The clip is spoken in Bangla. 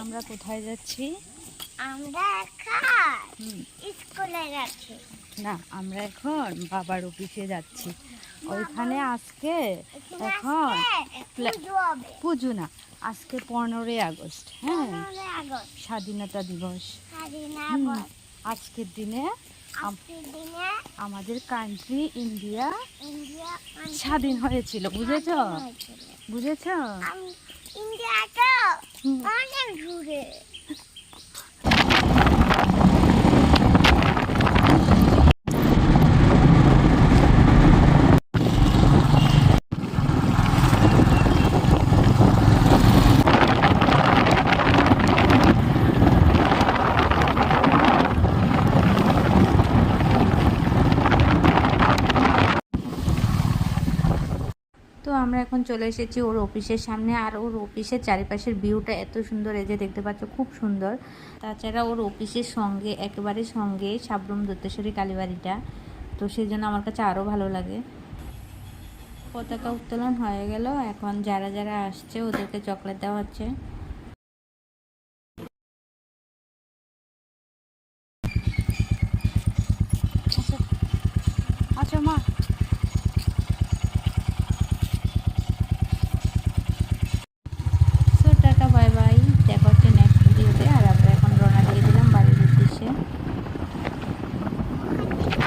আমরা কোথায় যাচ্ছি? আমরা এখন স্কুলে যাচ্ছি। না, আমরা এখন বাবার অফিসে যাচ্ছি। ওইখানে আজকে এখন পুজো না, আজকে 15ই আগস্ট। হ্যাঁ, স্বাধীনতা দিবস। আজকের দিনে আমাদের কান্ট্রি ইন্ডিয়া স্বাধীন হয়েছিল। বুঝেছো? বুঝেছো? ইন্ডিয়াটা অনেক দূরে। তো আমরা এখন চলে এসেছি ওর অফিসের সামনে। আর ওর অফিসের চারিপাশের ভিউটা এত সুন্দর, এই যে দেখতে পাচ্ছ, খুব সুন্দর। তাছাড়া ওর অফিসের সঙ্গে, একেবারে সঙ্গে সাবরুম দত্তেশ্বরী কালীবাড়িটা, তো সেই জন্য আমার কাছে আরও ভালো লাগে। পতাকা উত্তোলন হয়ে গেল, এখন যারা যারা আসছে ওদেরকে চকলেট দেওয়া হচ্ছে।